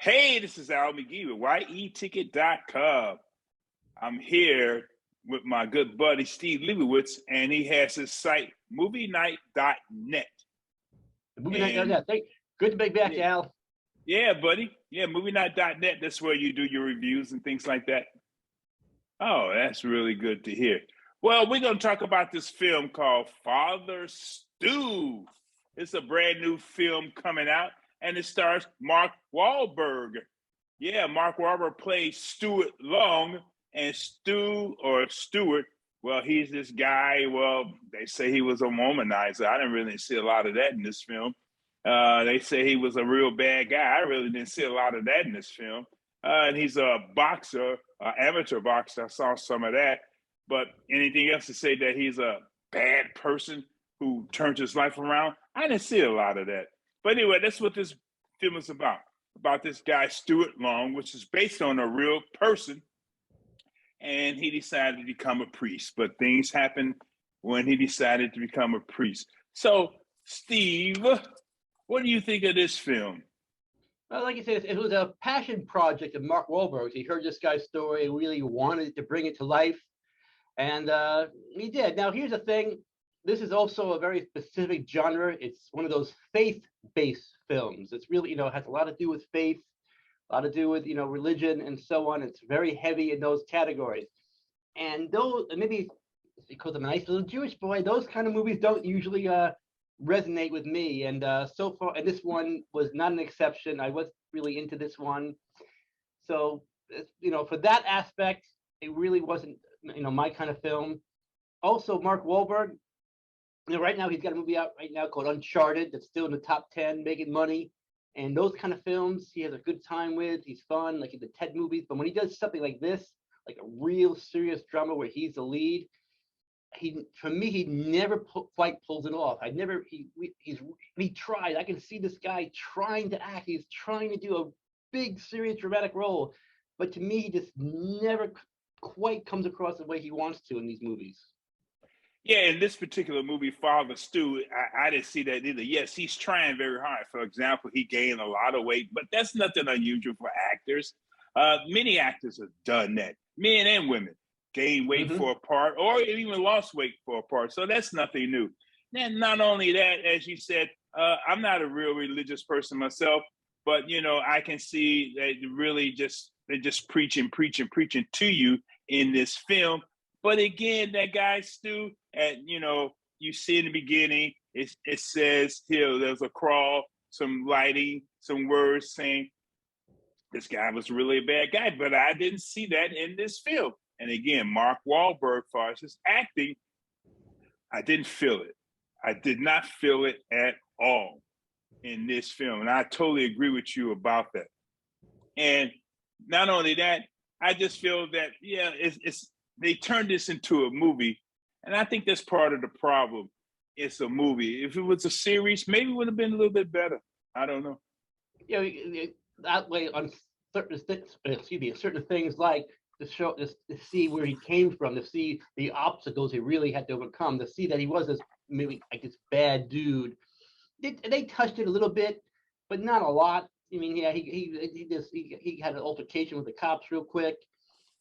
Hey, this is Al McGhee with YETicket.com. I'm here with my good buddy Steve Lebowitz, and he has his site, MovieNight.net. MovieNight.net. Good to be back, Al. Yeah, buddy. Yeah, MovieNight.net. That's where you do your reviews and things like that. Oh, that's really good to hear. Well, we're going to talk about this film called Father Stu. It's a brand new film coming out, and it stars Mark Wahlberg. Yeah, Mark Wahlberg plays Stuart Long, and Stu or Stuart, well, he's this guy. Well, they say he was a womanizer. I didn't really see a lot of that in this film. They say he was a real bad guy. I really didn't see a lot of that in this film. And he's a boxer, an amateur boxer. I saw some of that. But anything else to say that he's a bad person who turned his life around? I didn't see a lot of that. But anyway, that's what this film is about this guy, Stuart Long, which is based on a real person. And he decided to become a priest. But things happened when he decided to become a priest. So, Steve, what do you think of this film? Well, like you said, it was a passion project of Mark Wahlberg. He heard this guy's story, really wanted to bring it to life. And he did. Now, here's the thing. This is also a very specific genre. It's one of those faith-based films. It's really, has a lot to do with faith, a lot to do with, religion and so on. It's very heavy in those categories. And those, maybe because I'm a nice little Jewish boy, those kind of movies don't usually resonate with me. And so far, and this one was not an exception. I was really into this one. So, for that aspect, it really wasn't, my kind of film. Also, Mark Wahlberg, right now he's got a movie out right now called Uncharted that's still in the top 10, making money. And those kind of films he has a good time with. He's fun, like in the Ted movies. But when he does something like this, like a real serious drama where he's the lead, for me, he never quite pulls it off. He tried. I can see this guy trying to act. He's trying to do a big, serious, dramatic role. But to me, he just never quite comes across the way he wants to in these movies. Yeah, in this particular movie, Father Stu, I didn't see that either. Yes, he's trying very hard. For example, he gained a lot of weight, but that's nothing unusual for actors. Many actors have done that, men and women, gained weight for a part or even lost weight for a part. So that's nothing new. And not only that, as you said, I'm not a real religious person myself, but, I can see that they're just preaching to you in this film. But again, that guy, Stu, you see in the beginning, it says here, there's a crawl, some lighting, some words saying this guy was really a bad guy, but I didn't see that in this film. And again, Mark Wahlberg, as far as his acting, I didn't feel it. I did not feel it at all in this film. And I totally agree with you about that. And not only that, I just feel that, they turned this into a movie. And I think that's part of the problem. It's a movie. If it was a series, maybe it would have been a little bit better. I don't know. That way on certain things like to see where he came from, to see the obstacles he really had to overcome, to see that he was this bad dude. They touched it a little bit, but not a lot. I mean, yeah, he had an altercation with the cops real quick,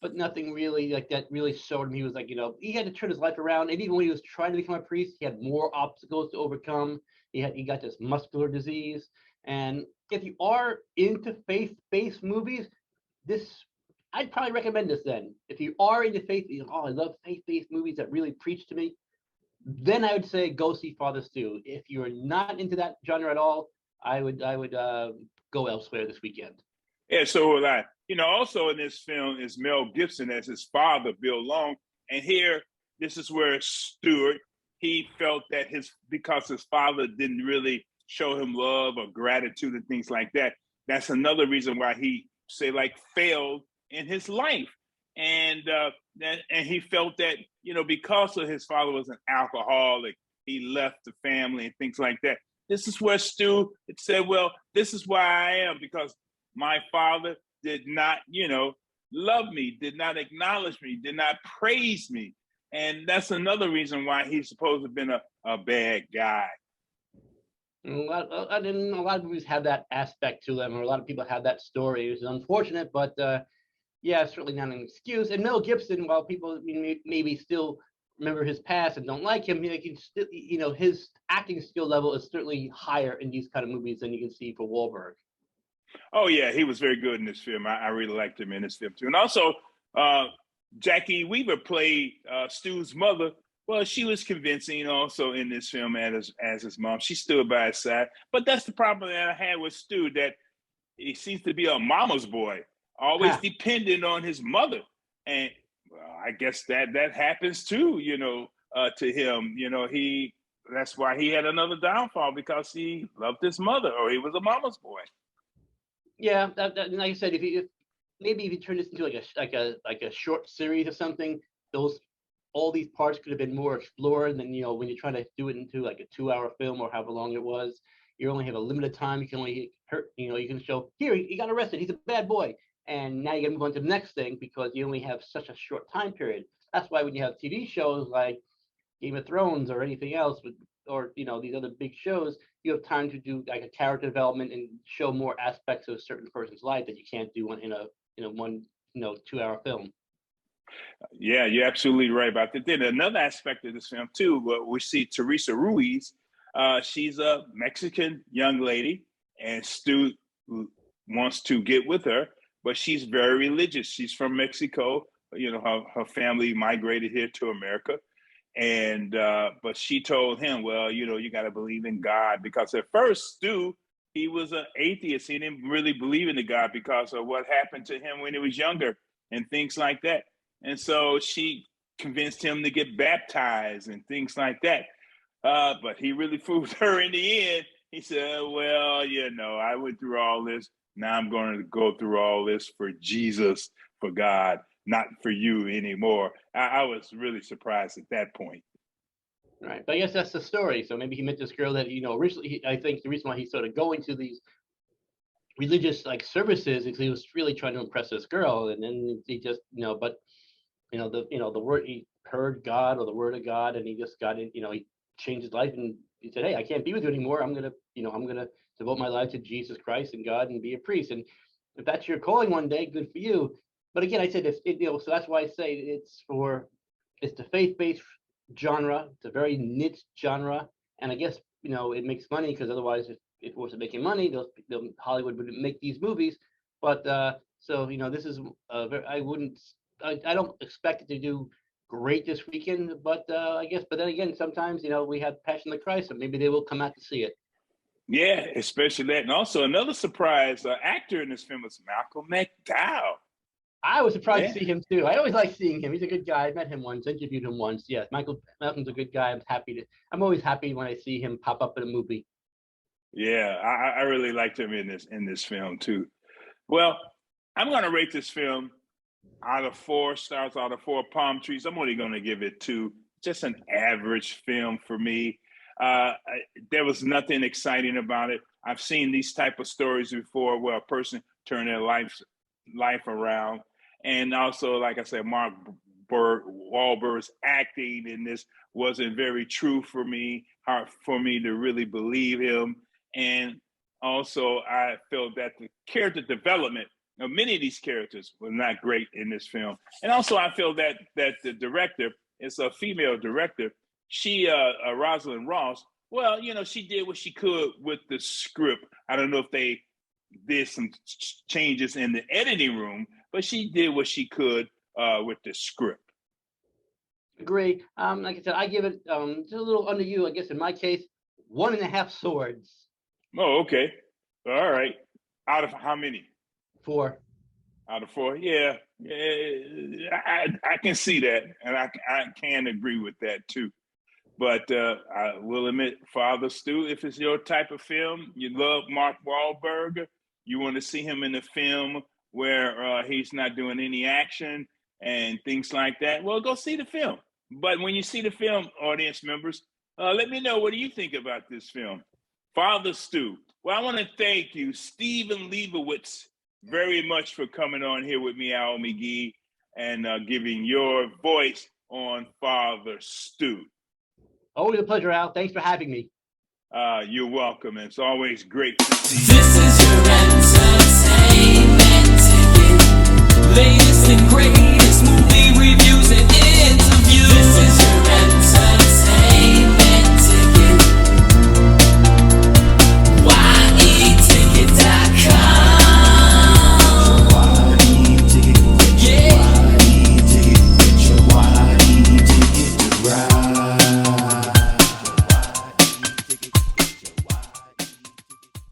but nothing really like that really showed him he was he had to turn his life around. And even when he was trying to become a priest, he had more obstacles to overcome. He got this muscular disease. And if you are into faith-based movies, I'd probably recommend this then. If you are into faith, I love faith-based movies that really preach to me, then I would say go see Father Stu. If you're not into that genre at all, I would go elsewhere this weekend. Yeah, so would I. Also in this film is Mel Gibson as his father, Bill Long. And here, this is where Stuart, he felt that because his father didn't really show him love or gratitude and things like that, that's another reason why he, failed in his life. And he felt that, because of his father was an alcoholic, he left the family and things like that. This is where Stu said, well, this is why I am, because my father did not, love me, did not acknowledge me, did not praise me. And that's another reason why he's supposed to have been a bad guy. And a lot of movies have that aspect to them, or a lot of people have that story. It's unfortunate, but yeah, it's certainly not an excuse. And Mel Gibson, while people maybe still remember his past and don't like him, can still, his acting skill level is certainly higher in these kind of movies than you can see for Wahlberg. Oh yeah, he was very good in this film. I really liked him in this film too. And also, uh, Jacki Weaver played Stu's mother. Well, she was convincing also in this film as his mom. She stood by his side. But that's the problem that I had with Stu, that he seems to be a mama's boy, always dependent on his mother. And well, I guess that happens too, to him. That's why he had another downfall, because he loved his mother, or he was a mama's boy. Yeah, like I said, maybe if you turn this into like a short series or something, all these parts could have been more explored. Than when you're trying to do it into like a 2-hour film or however long it was, you only have a limited time. You can only you can show here he got arrested, he's a bad boy, and now you got to move on to the next thing because you only have such a short time period. That's why when you have TV shows like Game of Thrones or anything else, or these other big shows, you have time to do like a character development and show more aspects of a certain person's life that you can't do in a one 2-hour film. Yeah, you're absolutely right about that. Then another aspect of this film too, we see Teresa Ruiz. She's a Mexican young lady, and Stu wants to get with her, but she's very religious. She's from Mexico. Her family migrated here to America, and but she told him, well, you got to believe in God, because at first Stu, he was an atheist. He didn't really believe in the God because of what happened to him when he was younger and things like that. And so she convinced him to get baptized and things like that. But he really fooled her in the end. He said, well, I went through all this. Now I'm going to go through all this for Jesus, for God, not for you anymore. I was really surprised at that point. Right. But I guess that's the story. So maybe he met this girl that, originally, I think the reason why he started going to these religious like services is he was really trying to impress this girl. And then he just, but the word, he heard God or the word of God, and he just got in, he changed his life, and he said, hey, I can't be with you anymore. I'm gonna devote my life to Jesus Christ and God and be a priest. And if that's your calling one day, good for you. But again, I said so that's why I say it's the faith-based genre. It's a very niche genre, and I guess it makes money, because otherwise, if it wasn't making money, Hollywood wouldn't make these movies. But so this is I don't expect it to do great this weekend, but I guess. But then again, sometimes we have Passion of the Christ, so maybe they will come out to see it. Yeah, especially that. And also another surprise actor in this film is Malcolm McDowell. I was surprised to see him too. I always like seeing him. He's a good guy. I met him once, interviewed him once. Yes, Malcolm's a good guy. I'm always happy when I see him pop up in a movie. Yeah, I really liked him in this film too. Well, I'm going to rate this film out of 4 stars, out of 4 palm trees. I'm only going to give it 2. Just an average film for me. There was nothing exciting about it. I've seen these type of stories before, where a person turned their life around. And also, like I said, Mark Wahlberg's acting in this wasn't very true for me, hard for me to really believe him. And also, I felt that the character development of many of these characters was not great in this film. And also, I feel that the director is a female director. She, Rosalind Ross, well, she did what she could with the script. I don't know if they did some changes in the editing room, but she did what she could with the script. Agree. Like I said, I give it just a little under you. I guess in my case, 1.5 swords. Oh, okay. All right. Out of how many? 4. Out of 4, yeah. I can see that, and I can agree with that too. But I will admit, Father Stu, if it's your type of film, you love Mark Wahlberg, you want to see him in a film where he's not doing any action and things like that, well, go see the film. But when you see the film, audience members, let me know, what do you think about this film? Father Stu. Well, I want to thank you, Stephen Lebowitz, very much for coming on here with me, Al McGhee, and giving your voice on Father Stu. Always a pleasure, Al. Thanks for having me. You're welcome. It's always great to see you.